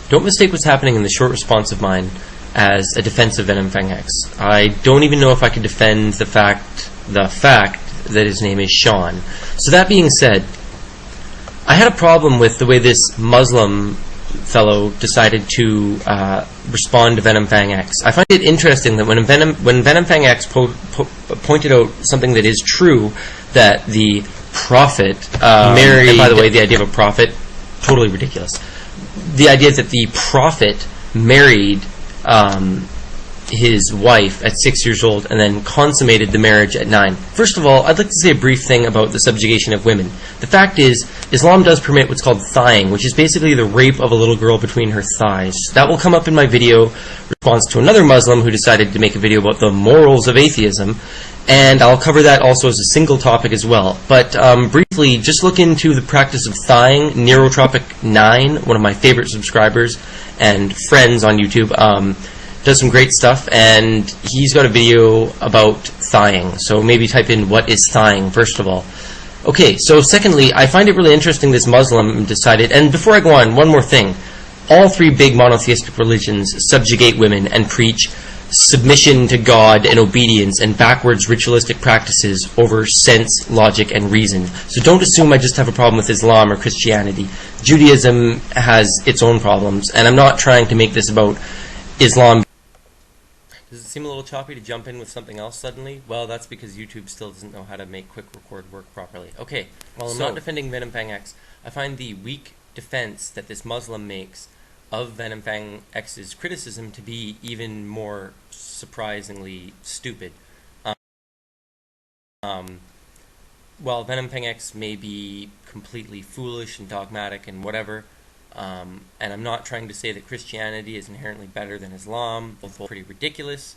Don't mistake what's happening in the short response of mine as a defense of VenomFangX. I don't even know if I could defend the fact that his name is Sean. So that being said, I had a problem with the way this Muslim fellow decided to respond to VenomFangX. I find it interesting that when VenomFangX pointed out something that is true, that the prophet married... And by the way, the idea of a prophet, totally ridiculous. The idea that the prophet married his wife at 6 years old and then consummated the marriage at 9. First of all, I'd like to say a brief thing about the subjugation of women. The fact is, Islam does permit what's called thighing, which is basically the rape of a little girl between her thighs. That will come up in my video response to another Muslim who decided to make a video about the morals of atheism, and I'll cover that also as a single topic as well. But briefly, just look into the practice of thighing. Neurotropic9, one of my favorite subscribers and friends on YouTube, does some great stuff, and he's got a video about thighing. So maybe type in what is thighing first of all. Okay, so secondly, I find it really interesting this Muslim decided, and before I go on, one more thing. All three big monotheistic religions subjugate women and preach submission to God and obedience and backwards ritualistic practices over sense, logic, and reason. So don't assume I just have a problem with Islam or Christianity. Judaism has its own problems, and I'm not trying to make this about Islam. Does it seem a little choppy to jump in with something else suddenly? Well, that's because YouTube still doesn't know how to make quick record work properly. Okay, while I'm not defending VenomFangX, I find the weak defense that this Muslim makes of VenomFangX's criticism to be even more surprisingly stupid. While VenomFangX may be completely foolish and dogmatic and whatever, and I'm not trying to say that Christianity is inherently better than Islam, both pretty ridiculous.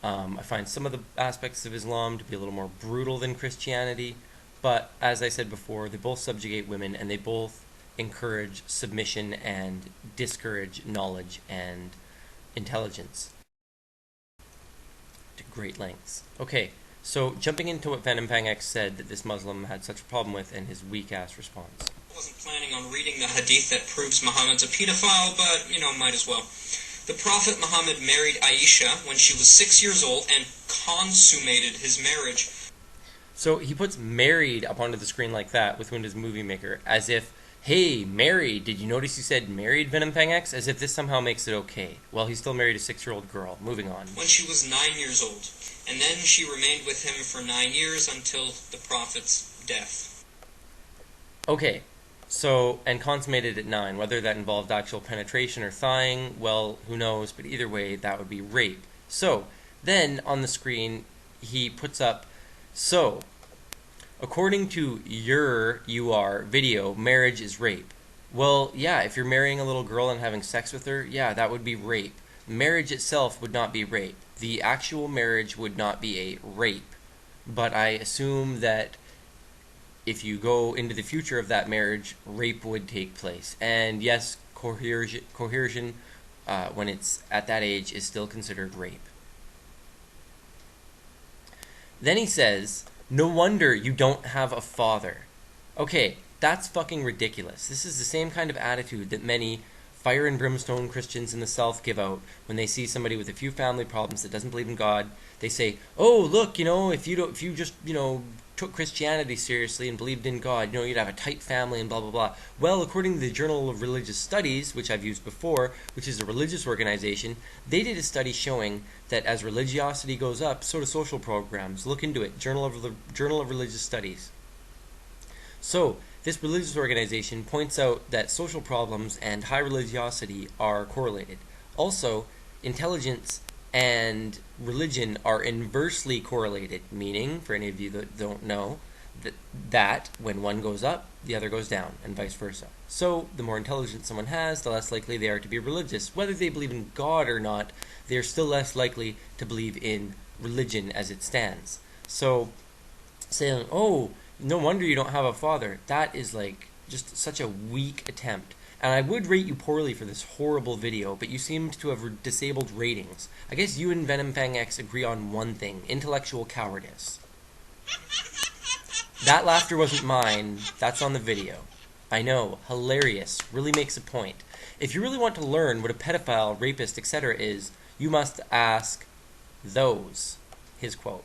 I find some of the aspects of Islam to be a little more brutal than Christianity, but as I said before, they both subjugate women and they both encourage submission and discourage knowledge and intelligence to great lengths. Okay, so jumping into what VenomFangX said that this Muslim had such a problem with and his weak-ass response. I wasn't planning on reading the hadith that proves Muhammad's a pedophile, but, might as well. The Prophet Muhammad married Aisha when she was 6 years old and consummated his marriage. So he puts married up onto the screen like that with Windows Movie Maker as if, hey, married, did you notice he said married VenomFangX? As if this somehow makes it okay. Well, he still married a 6-year-old girl. Moving on. When she was 9 years old, and then she remained with him for 9 years until the Prophet's death. Okay. So, and consummated at 9, whether that involved actual penetration or thighing, well, who knows, but either way, that would be rape. So, then, on the screen, he puts up, so, according to your video, marriage is rape. Well, yeah, if you're marrying a little girl and having sex with her, yeah, that would be rape. Marriage itself would not be rape. The actual marriage would not be a rape. But I assume that if you go into the future of that marriage, rape would take place. And yes, coercion when it's at that age, is still considered rape. Then he says, no wonder you don't have a father. Okay, that's fucking ridiculous. This is the same kind of attitude that many fire and brimstone Christians in the South give out when they see somebody with a few family problems that doesn't believe in God. They say, oh, look, if you just took Christianity seriously and believed in God, you'd have a tight family and blah, blah, blah. Well, according to the Journal of Religious Studies, which I've used before, which is a religious organization, they did a study showing that as religiosity goes up, so do social programs. Look into it, Journal of Religious Studies. So, this religious organization points out that social problems and high religiosity are correlated. Also, intelligence and religion are inversely correlated, meaning, for any of you that don't know, that when one goes up, the other goes down, and vice versa. So, the more intelligence someone has, the less likely they are to be religious. Whether they believe in God or not, they are still less likely to believe in religion as it stands. So, saying, oh, no wonder you don't have a father, that is like just such a weak attempt. And I would rate you poorly for this horrible video, but you seemed to have disabled ratings. I guess you and VenomFangX agree on one thing, intellectual cowardice. That laughter wasn't mine, that's on the video. I know, hilarious, really makes a point. If you really want to learn what a pedophile, rapist, etc. is, you must ask those. His quote.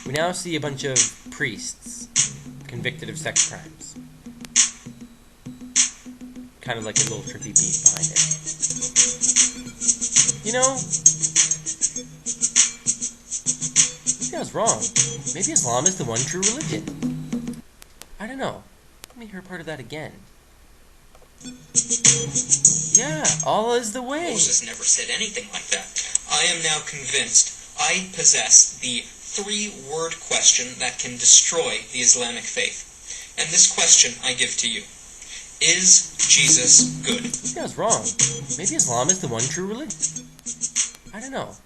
We now see a bunch of priests convicted of sex crimes. Kind of like a little trippy beat behind it. You know, maybe I was wrong. Maybe Islam is the one true religion. I don't know. Let me hear part of that again. Yeah, Allah is the way. Moses never said anything like that. I am now convinced I possess the three-word question that can destroy the Islamic faith. And this question I give to you. Is Jesus good? Yeah, I was wrong. Maybe Islam is the one true religion. I don't know.